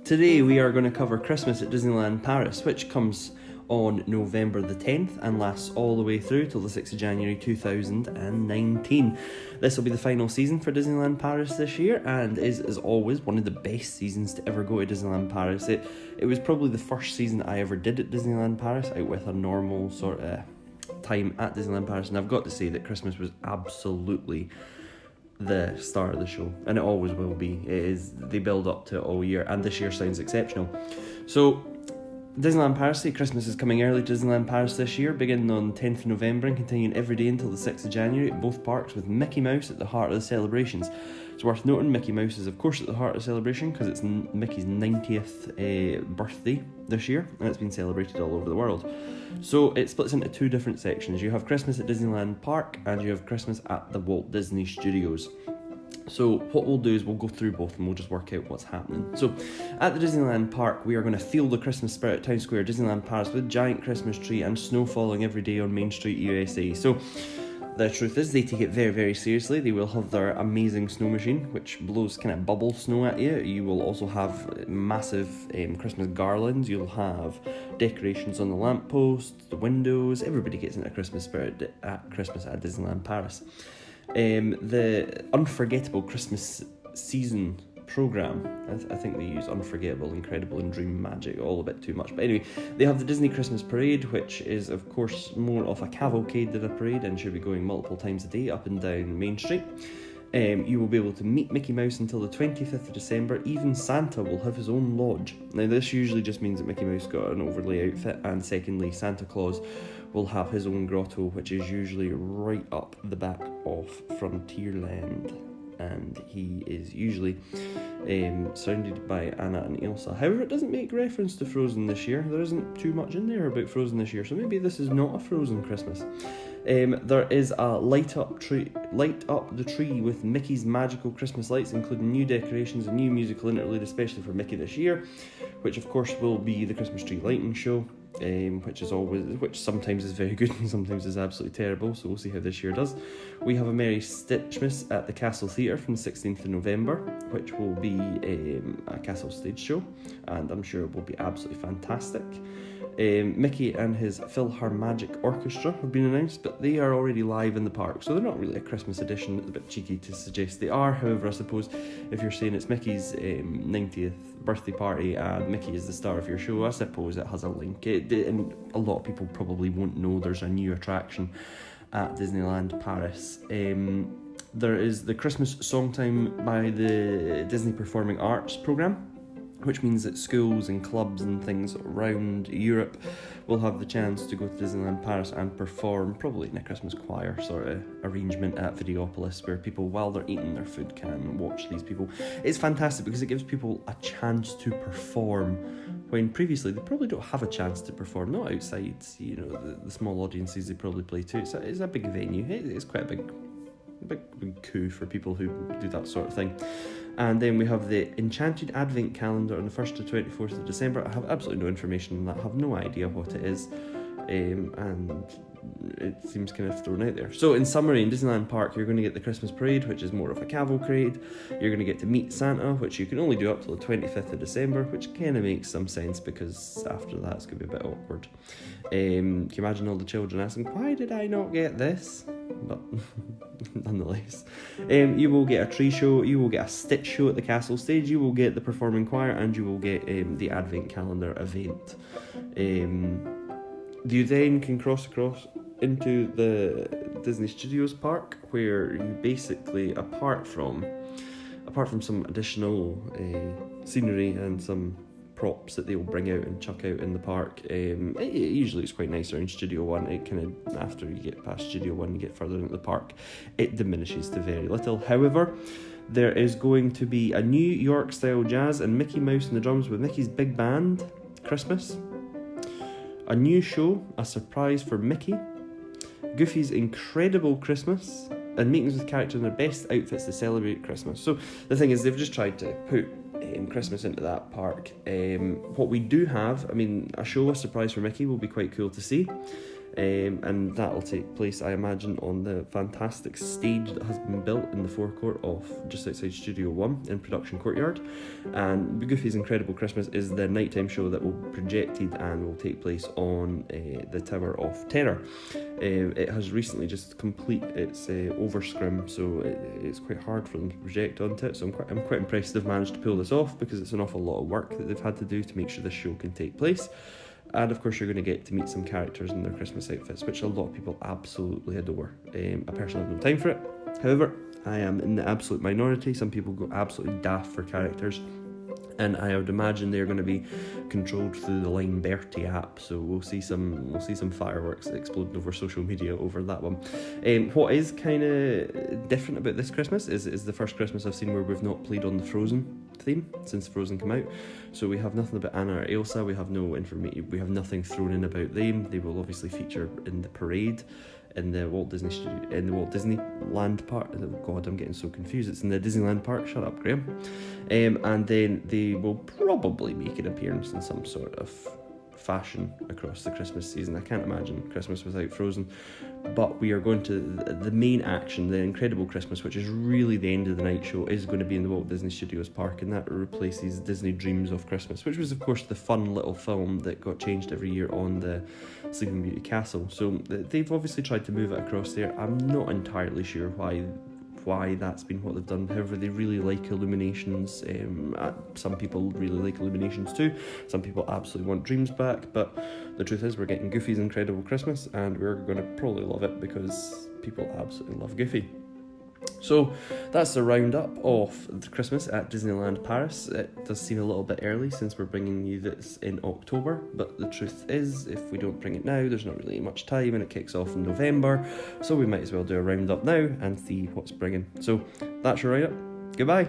Today we are going to cover Christmas at Disneyland Paris, which comes on November the 10th and lasts all the way through till the 6th of January 2019. This will be the final season for Disneyland Paris this year and is, as always, one of the best seasons to ever go to Disneyland Paris. It was probably the first season I ever did at Disneyland Paris, out with a normal sort of time at Disneyland Paris, and I've got to say that Christmas was absolutely the star of the show, and it always will be. They build up to it all year, and this year sounds exceptional. So Disneyland Paris Day, Christmas is coming early to Disneyland Paris this year, beginning on 10th of November and continuing every day until the 6th of January at both parks, with Mickey Mouse at the heart of the celebrations. It's worth noting Mickey Mouse is of course at the heart of the celebration because it's Mickey's 90th birthday this year, and it's been celebrated all over the world. So it splits into two different sections. You have Christmas at Disneyland Park and you have Christmas at the Walt Disney Studios. So what we'll do is we'll go through both and we'll just work out what's happening. So at the Disneyland Park, we are going to feel the Christmas spirit at Town Square, Disneyland Paris, with a giant Christmas tree and snow falling every day on Main Street, U.S.A. So the truth is they take it very, very seriously. They will have their amazing snow machine, which blows kind of bubble snow at you. You will also have massive Christmas garlands. You'll have decorations on the lampposts, the windows. Everybody gets into Christmas spirit at Christmas at Disneyland Paris. The unforgettable Christmas season programme, I think they use Unforgettable, Incredible and Dream Magic all a bit too much, but anyway, they have the Disney Christmas Parade, which is of course more of a cavalcade than a parade and should be going multiple times a day up and down Main Street. You will be able to meet Mickey Mouse until the 25th of December. Even Santa will have his own lodge. Now this usually just means that Mickey Mouse got an overlay outfit, and secondly, Santa Claus will have his own grotto, which is usually right up the back of Frontierland, and he is usually surrounded by Anna and Elsa. However, it doesn't make reference to Frozen this year. There isn't too much in there about Frozen this year, so maybe this is not a Frozen Christmas. There is a light up the tree with Mickey's magical Christmas lights, including new decorations and new musical interlude, especially for Mickey this year, which of course will be the Christmas tree lighting show, which sometimes is very good and sometimes is absolutely terrible, so we'll see how this year does. We have a Merry Stitchmas at the Castle Theatre from the 16th of November, which will be a castle stage show, and I'm sure it will be absolutely fantastic. Mickey and his PhilharMagique Orchestra have been announced, but they are already live in the park, so they're not really a Christmas edition. It's a bit cheeky to suggest they are. However, I suppose if you're saying it's Mickey's 90th birthday party and Mickey is the star of your show, I suppose it has a link. And a lot of people probably won't know there's a new attraction at Disneyland Paris. There is the Christmas Songtime by the Disney Performing Arts programme, which means that schools and clubs and things around Europe will have the chance to go to Disneyland Paris and perform, probably in a Christmas choir sort of arrangement at Videopolis, where people, while they're eating their food, can watch these people. It's fantastic because it gives people a chance to perform when previously they probably don't have a chance to perform, not outside, the small audiences they probably play to. It's a big venue. It's quite a big coup for people who do that sort of thing. And then we have the Enchanted Advent Calendar on the 1st to 24th of December. I have absolutely no information on that. I have no idea what it is. And it seems kind of thrown out there. So in summary, in Disneyland Park, you're going to get the Christmas Parade, which is more of a cavalcade. You're going to get to meet Santa, which you can only do up till the 25th of December, which kind of makes some sense because after that it's going to be a bit awkward. Can you imagine all the children asking, why did I not get this? But nonetheless, you will get a tree show, you will get a Stitch show at the castle stage, you will get the performing choir, and you will get the Advent Calendar event. You then can cross into the Disney Studios park, where you basically, apart from some additional scenery and some props that they will bring out and chuck out in the park, it usually is quite nice around Studio One. It kind of, after you get past Studio One, you get further into the park, it diminishes to very little. However, there is going to be a New York style jazz and Mickey Mouse and the drums with Mickey's Big Band Christmas, a new show, a surprise for Mickey, Goofy's Incredible Christmas, and meetings with characters in their best outfits to celebrate Christmas. So the thing is, they've just tried to put Christmas into that park. What we do have, a show, a surprise for Mickey will be quite cool to see. and that'll take place, I imagine, on the fantastic stage that has been built in the forecourt of just outside Studio One in Production Courtyard. And Goofy's Incredible Christmas is the nighttime show that will be projected and will take place on the Tower of Terror. It has recently just complete its overscrim, so it's quite hard for them to project onto it. So I'm quite impressed they've managed to pull this off, because it's an awful lot of work that they've had to do to make sure this show can take place. And of course, you're going to get to meet some characters in their Christmas outfits, which a lot of people absolutely adore. I personally have no time for it. However, I am in the absolute minority. Some people go absolutely daft for characters, and I would imagine they're going to be controlled through the Line Bertie app. So we'll see some fireworks exploding over social media over that one. What is kind of different about this Christmas is the first Christmas I've seen where we've not played on the Frozen theme since Frozen came out. So we have nothing about Anna or Elsa. We have no information. We have nothing thrown in about them. They will obviously feature in the parade in the Walt Disneyland Park. Oh God, I'm getting so confused. It's in the Disneyland Park. Shut up, Graham. And then they will probably make an appearance in some sort of fashion across the Christmas season. I can't imagine Christmas without Frozen. But we are going to the main action, the Incredible Christmas, which is really the end of the night show, is going to be in the Walt Disney Studios Park, and that replaces Disney Dreams of Christmas, which was of course the fun little film that got changed every year on the Sleeping Beauty castle. So they've obviously tried to move it across there. I'm not entirely sure why that's been what they've done. However, they really like Illuminations. Some people really like Illuminations too. Some people absolutely want Dreams back, but the truth is we're getting Goofy's Incredible Christmas, and we're going to probably love it because people absolutely love Goofy. So that's the roundup of the Christmas at Disneyland Paris. It does seem a little bit early since we're bringing you this in October, but the truth is, if we don't bring it now, there's not really much time, and it kicks off in November, so we might as well do a roundup now and see what's bringing. So that's your roundup. Goodbye.